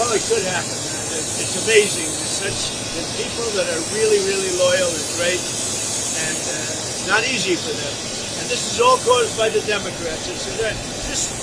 Well, it could happen. It's amazing. There's people that are really, really loyal and great, and not easy for them. And this is all caused by the Democrats. Just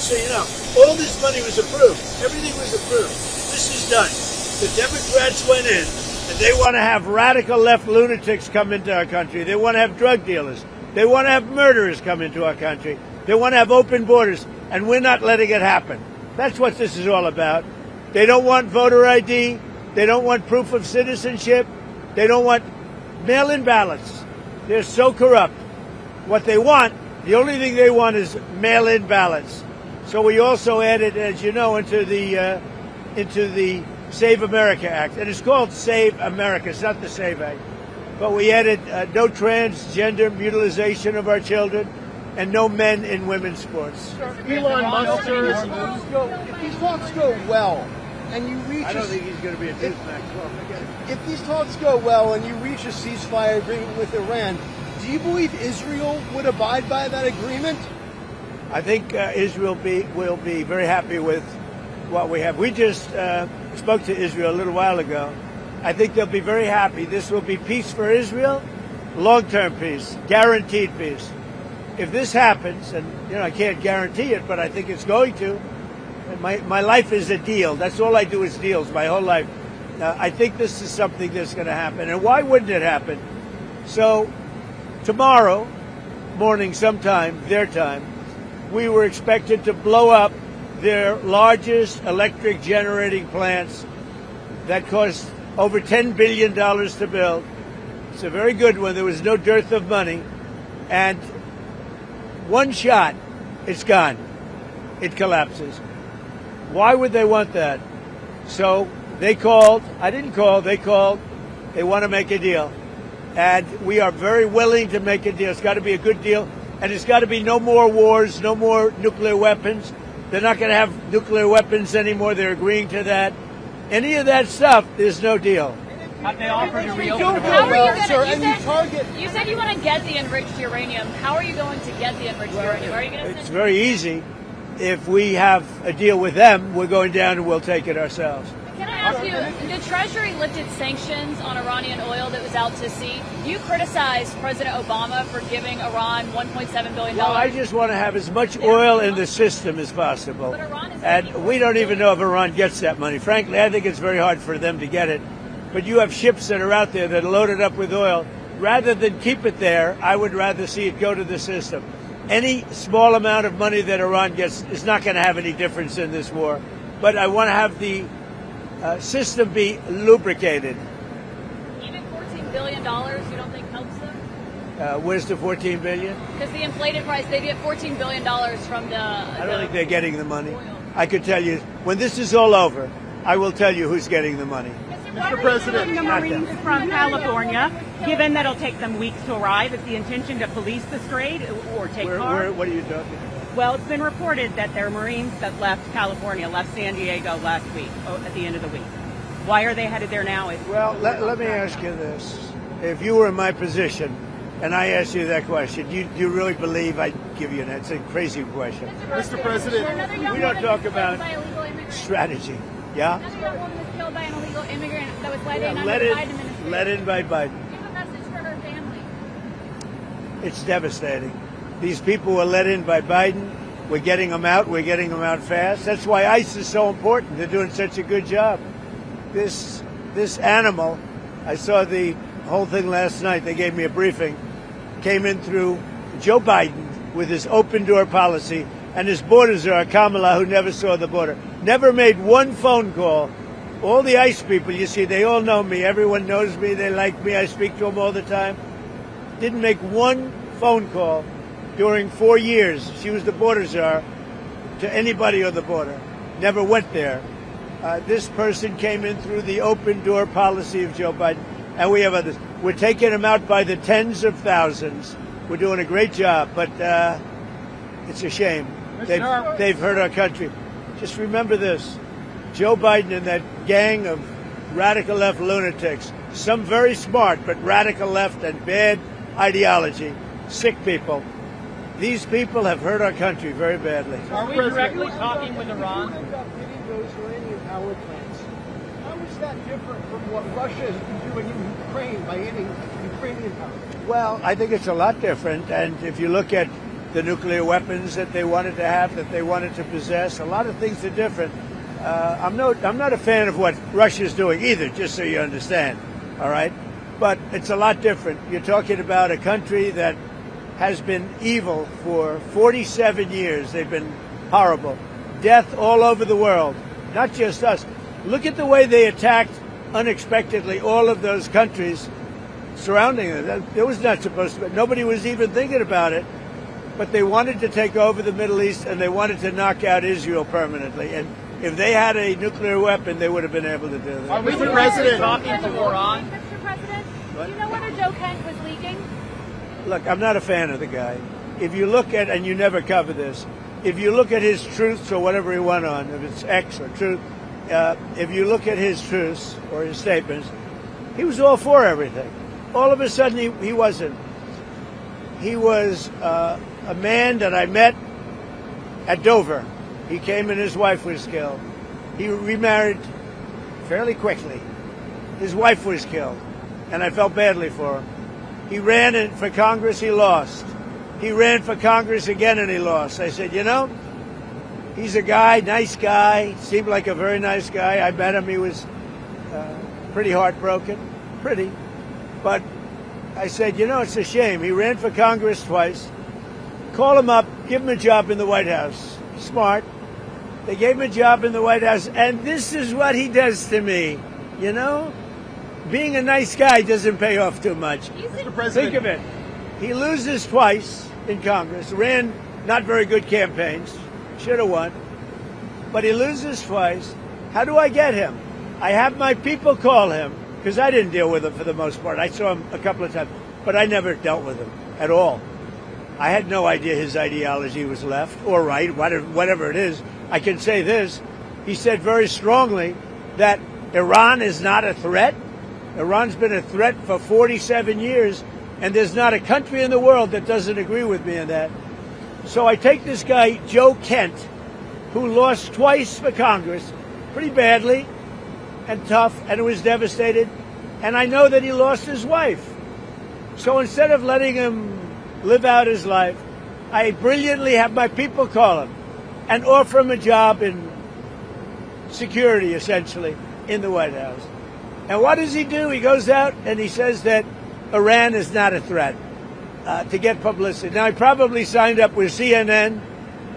so you know, all this money was approved. Everything was approved. This is done. The Democrats went in, and they want to have radical left lunatics come into our country. They want to have drug dealers. They want to have murderers come into our country. They want to have open borders, and we're not letting it happen. That's what this is all about. They don't want voter ID. They don't want proof of citizenship. They don't want mail-in ballots. They're so corrupt. What they want, the only thing they want is mail-in ballots. So we also added, as you know, into the Save America Act. And it's called Save America. It's not the Save Act. But we added no transgender mutilization of our children and no men in women's sports. Elon Musk, if these talks go well, and you reach I don't think he's going to be a newsmax. If these talks go well and you reach a ceasefire agreement with Iran, do you believe Israel would abide by that agreement? I think Israel will be very happy with what we have. We just spoke to Israel a little while ago. I think they'll be very happy. This will be peace for Israel, long-term peace, guaranteed peace. If this happens, and I can't guarantee it, but I think it's going to. My life is a deal. That's all I do is deals my whole life. I think this is something that's going to happen. And why wouldn't it happen? So tomorrow morning sometime, their time, we were expected to blow up their largest electric generating plants that cost over $10 billion to build. It's a very good one. There was no dearth of money. And one shot, it's gone. It collapses. Why would they want that? So they called. I didn't call. They called. They want to make a deal. And we are very willing to make a deal. It's got to be a good deal. And it's got to be no more wars, no more nuclear weapons. They're not going to have nuclear weapons anymore. They're agreeing to that. Any of that stuff, there's no deal. Have they offered to reopen? You said you want to get the enriched uranium. How are you going to get the enriched uranium? Are you going to? It's very easy. If we have a deal with them, we're going down and we'll take it ourselves. Can I ask you, the Treasury lifted sanctions on Iranian oil that was out to sea. You criticized President Obama for giving Iran $1.7 billion. Well, I just want to have as much oil in the system as possible. And we don't even know if Iran gets that money. Frankly, I think it's very hard for them to get it. But you have ships that are out there that are loaded up with oil. Rather than keep it there, I would rather see it go to the system. Any small amount of money that Iran gets is not going to have any difference in this war. But I want to have the system be lubricated. Even $14 billion, you don't think helps them? Where's the $14 billion? Because the inflated price, they get $14 billion from the. I don't think they're getting the money. Oil. I could tell you when this is all over, I will tell you who's getting the money. Mr. President, the Marines from California, given that it'll take them weeks to arrive, is the intention to police the Strait or take cars? What are you talking about? Well, it's been reported that there are Marines that left California, left San Diego last week, at the end of the week. Why are they headed there now? Well, let me ask you this. If you were in my position and I asked you that question, do you really believe I'd give you an answer? It's a crazy question. Mr. President, we don't talk about strategy. Yeah? Another young woman was killed by an illegal immigrant. That was why they nominated the Biden administration. Let in by Biden. Give a message for her family. It's devastating. These people were let in by Biden. We're getting them out. We're getting them out fast. That's why ICE is so important. They're doing such a good job. This animal, I saw the whole thing last night. They gave me a briefing. Came in through Joe Biden with his open door policy, and his border czar, Kamala, who never saw the border. Never made one phone call. All the ICE people, you see, they all know me. Everyone knows me. They like me. I speak to them all the time. Didn't make one phone call during 4 years. She was the border czar to anybody on the border. Never went there. This person came in through the open door policy of Joe Biden, and we have others. We're taking them out by the tens of thousands. We're doing a great job, but it's a shame. They've hurt our country. Just remember this. Joe Biden and that gang of radical left lunatics, some very smart, but radical left and bad ideology, sick people. These people have hurt our country very badly. Are we directly talking with Iran? Those Iranian power plants. that different from what Russia has been doing in Ukraine by hitting Ukrainian power? Well, I think it's a lot different. And if you look at the nuclear weapons that they wanted to have, that they wanted to possess, a lot of things are different. I'm not a fan of what Russia's doing either, just so you understand. All right? But it's a lot different. You're talking about a country that has been evil for 47 years. They've been horrible. Death all over the world, not just us. Look at the way they attacked unexpectedly all of those countries surrounding them. It was not supposed to be. Nobody was even thinking about it. But they wanted to take over the Middle East, and they wanted to knock out Israel permanently. And if they had a nuclear weapon, they would have been able to do that. Are Mr. President talking to Iran? Mr. President, What? do you know whether Joe Kent was leaking? Look, I'm not a fan of the guy. If you look at, and you never cover this, if you look at his truths or whatever he went on, if it's X or truth, if you look at his truths or his statements, he was all for everything. All of a sudden, he wasn't. He was a man that I met at Dover. He came and his wife was killed. He remarried fairly quickly. His wife was killed, and I felt badly for him. He ran for Congress, he lost. He ran for Congress again, and he lost. I said, you know, he's a guy, nice guy, seemed like a very nice guy. I met him. He was pretty heartbroken, But I said, you know, it's a shame. He ran for Congress twice. Call him up, give him a job in the White House. Smart. They gave him a job in the White House, and this is what he does to me, you know? Being a nice guy doesn't pay off too much. Mr. President. Think of it. He loses twice in Congress, ran not very good campaigns, should have won, but he loses twice. How do I get him? I have my people call him, because I didn't deal with him for the most part. I saw him a couple of times, but I never dealt with him at all. I had no idea his ideology was left or right, whatever it is. I can say this. He said very strongly that Iran is not a threat. Iran's been a threat for 47 years, and there's not a country in the world that doesn't agree with me on that. So I take this guy, Joe Kent, who lost twice for Congress, pretty badly and tough, and was devastated, and I know that he lost his wife. So instead of letting him live out his life, I brilliantly have my people call him and offer him a job in security, essentially, in the White House. And what does he do? He goes out and he says that Iran is not a threat to get publicity. Now, he probably signed up with CNN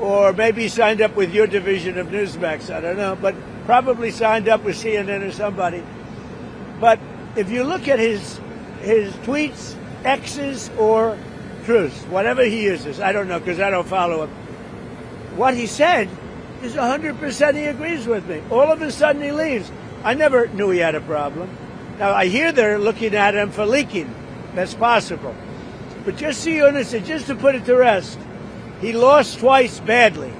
or maybe signed up with your division of Newsmax. I don't know, but probably signed up with CNN or somebody. But if you look at his tweets, X's or truths, whatever he uses, I don't know because I don't follow him. What he said is 100% he agrees with me. All of a sudden he leaves. I never knew he had a problem. Now, I hear they're looking at him for leaking. That's possible. But just so you understand, just to put it to rest, he lost twice badly.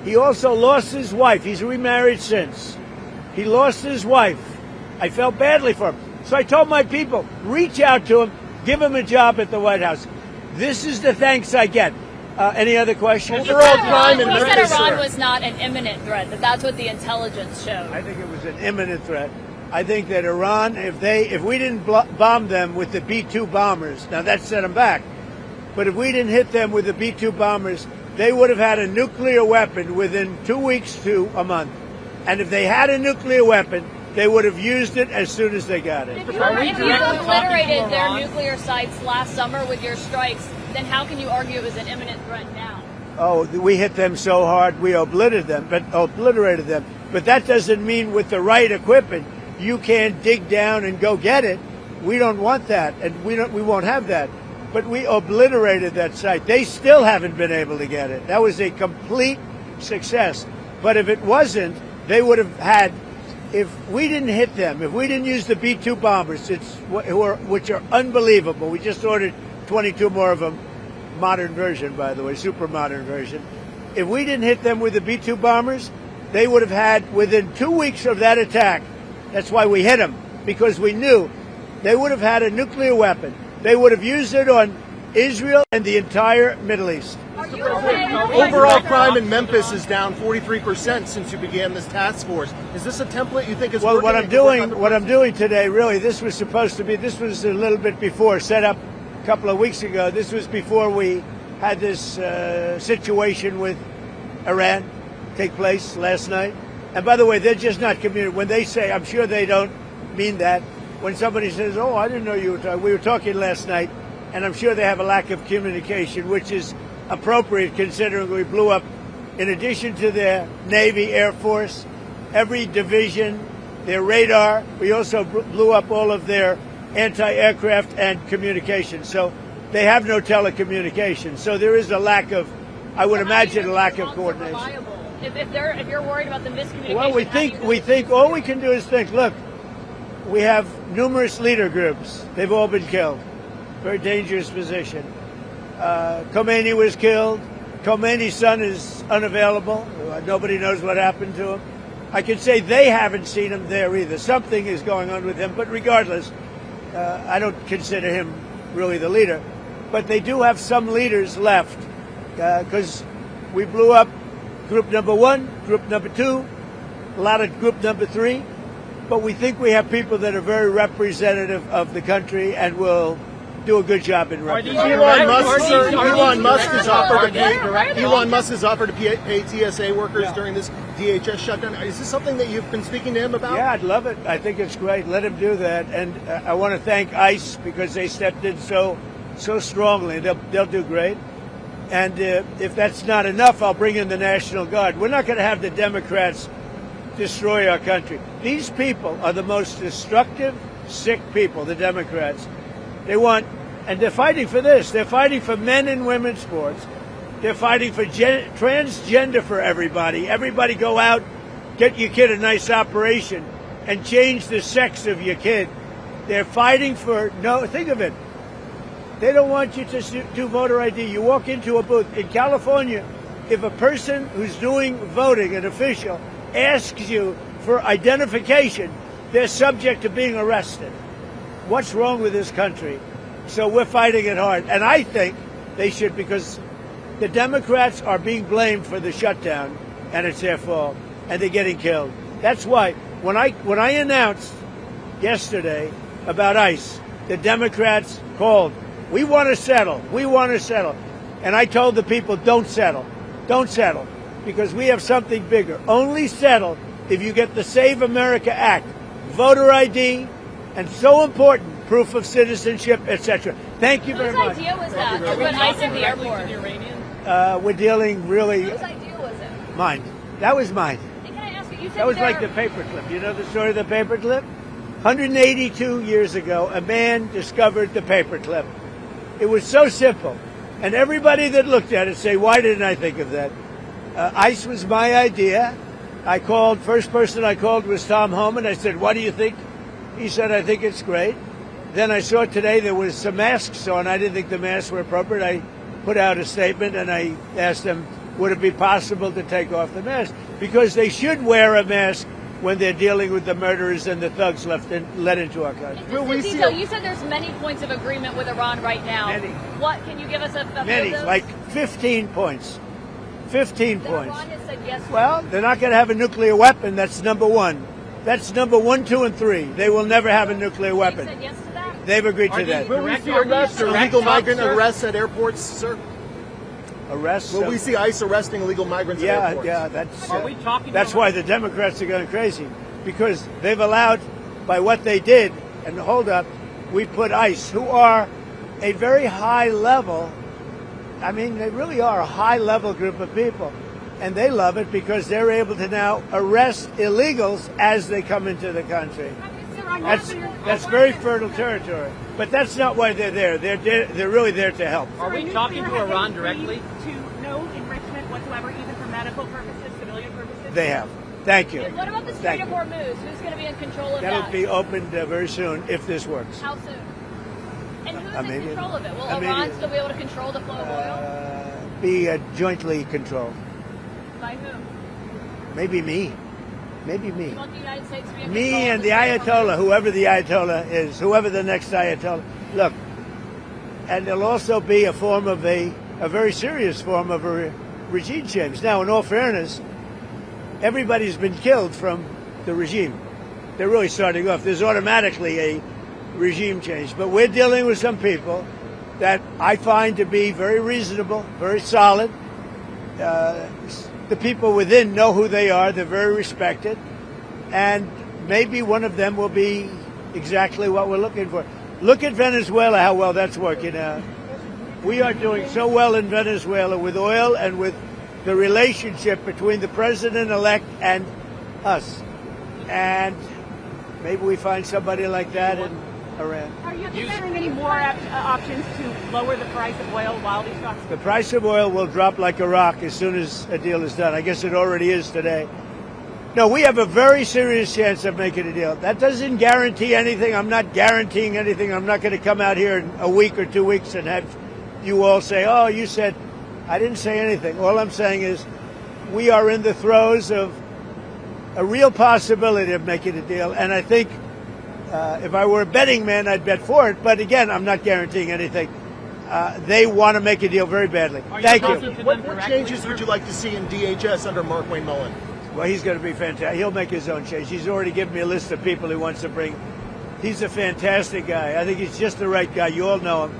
He also lost his wife. He's remarried since. He lost his wife. I felt badly for him. So I told my people, reach out to him, give him a job at the White House. This is the thanks I get. Any other questions? He said Iran was not an imminent threat, that's what the intelligence showed. I think it was an imminent threat. I think that Iran, if we didn't bomb them with the B-2 bombers, now that set them back, but if we didn't hit them with the B-2 bombers, they would have had a nuclear weapon within 2 weeks to a month. And if they had a nuclear weapon, they would have used it as soon as they got it. If you obliterated their nuclear sites last summer with your strikes, then how can you argue it was an imminent threat now? Oh, we hit them so hard, we obliterated them. But that doesn't mean with the right equipment, you can't dig down and go get it. We don't want that, and we won't have that. But we obliterated that site. They still haven't been able to get it. That was a complete success. But if it wasn't, they would have had, if we didn't hit them, if we didn't use the B-2 bombers, which are unbelievable. We just ordered 22 more of them, modern version, by the way, super modern version. If we didn't hit them with the B-2 bombers, they would have had, within 2 weeks of that attack, that's why we hit them, because we knew they would have had a nuclear weapon. They would have used it on Israel and the entire Middle East. Overall crime in Memphis is down 43% since you began this task force. Is this a template you think is Well, working? what I'm doing today, really, this was a little bit before, set up a couple of weeks ago. This was before we had this situation with Iran take place last night. And by the way, they're just not communicating. When they say, I'm sure they don't mean that. When somebody says, oh, I didn't know you were talking. We were talking last night, and I'm sure they have a lack of communication, which is appropriate considering we blew up, in addition to their Navy, Air Force, every division, their radar. We also blew up all of their anti-aircraft and communication. So they have no telecommunications. So there is a lack of, I would imagine, a lack of coordination. If you're worried about the miscommunication, well, we think all we can do is think. Look, we have numerous leader groups. They've all been killed. Very dangerous position. Khomeini was killed. Khomeini's son is unavailable. Nobody knows what happened to him. I can say they haven't seen him there either. Something is going on with him. But regardless, I don't consider him really the leader. But they do have some leaders left because we blew up group number 1, group number 2, a lot of group number 3. But we think we have people that are very representative of the country and will do a good job in representing. Elon Musk has offered to pay TSA workers during this DHS shutdown. Is this something that you've been speaking to him about? Yeah, I'd love it. I think it's great. Let him do that. And I want to thank ICE because they stepped in so strongly. They'll do great. And if that's not enough, I'll bring in the National Guard. We're not going to have the Democrats destroy our country. These people are the most destructive, sick people, the Democrats. They want, and they're fighting for this. They're fighting for men and women's sports. They're fighting for transgender for everybody. Everybody go out, get your kid a nice operation, and change the sex of your kid. They're fighting for, think of it. They don't want you to do voter ID. You walk into a booth. In California, if a person who's doing voting, an official, asks you for identification, they're subject to being arrested. What's wrong with this country? So we're fighting it hard. And I think they should, because the Democrats are being blamed for the shutdown, and it's their fault, and they're getting killed. That's why when I announced yesterday about ICE, the Democrats called. We want to settle. We want to settle. And I told the people, don't settle. Don't settle. Because we have something bigger. Only settle if you get the Save America Act, voter ID, and so important, proof of citizenship, etc. Thank you very much. Whose idea was that? To put ICE in the airport? We're dealing really... Whose idea was it? Mine. That was mine. Can I ask you said that was like the paperclip. You know the story of the paperclip? 182 years ago, a man discovered the paperclip. It was so simple. And everybody that looked at it say, why didn't I think of that? ICE was my idea. First person I called was Tom Homan. I said, what do you think? He said, I think it's great. Then I saw today there was some masks on. I didn't think the masks were appropriate. I put out a statement and I asked them, would it be possible to take off the mask? Because they should wear a mask when they're dealing with the murderers and the thugs let into our country. You said there's many points of agreement with Iran right now. Many. What can you give us a many, of those? like 15 points. 15 points. Iran has said yes. Well, they're not going to have a nuclear weapon. That's number 1. That's number 1, 2, and 3. They will never have a nuclear weapon. They said yes to that? They've agreed to that. Will we see illegal migrant arrests at airports, sir? Arrests? Will we see ICE arresting illegal migrants at airports? Yeah, that's why the Democrats are going crazy. Because they've allowed, by what they did, and hold up, we put ICE, who are a very high level, I mean, they really are a high level group of people. And they love it because they're able to now arrest illegals as they come into the country. That's very fertile territory. But that's not why they're there. They're really there to help. Are we talking to Iran directly? To no enrichment whatsoever, even for medical purposes, civilian purposes? They have. Thank you. What about the Strait of Hormuz? Who's going to be in control of that? That'll be opened very soon if this works. How soon? And who's in control of it? Will Iran still be able to control the flow of oil? Be jointly controlled. By whom? Maybe me. Maybe me. You want the United States to be in Me control and the Ayatollah, whoever the Ayatollah is, whoever the next Ayatollah. Look, and there'll also be a form of a very serious form of a regime change. Now, in all fairness, everybody's been killed from the regime. They're really starting off. There's automatically a regime change, but we're dealing with some people that I find to be very reasonable, very solid. The people within know who they are. They're very respected. And maybe one of them will be exactly what we're looking for. Look at Venezuela, how well that's working out. We are doing so well in Venezuela with oil and with the relationship between the president-elect and us. And maybe we find somebody like that in Iran. Are you considering any more options to lower the price of oil while these talks? The price of oil will drop like a rock as soon as a deal is done. I guess it already is today. No, we have a very serious chance of making a deal. That doesn't guarantee anything. I'm not guaranteeing anything. I'm not going to come out here in a week or 2 weeks and have you all say, oh, you said. I didn't say anything. All I'm saying is we are in the throes of a real possibility of making a deal. And I think if I were a betting man, I'd bet for it. But again, I'm not guaranteeing anything. They want to make a deal very badly. Thank you. What changes would you like to see in DHS under Mark Wayne Mullen? Well, he's going to be fantastic. He'll make his own change. He's already given me a list of people he wants to bring. He's a fantastic guy. I think he's just the right guy. You all know him.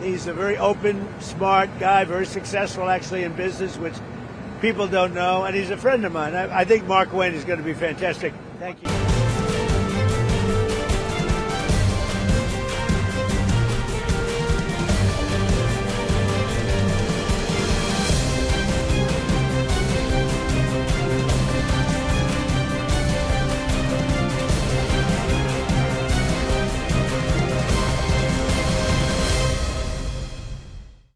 He's a very open, smart guy, very successful actually in business, which people don't know. And he's a friend of mine. I think Mark Wayne is going to be fantastic. Thank you.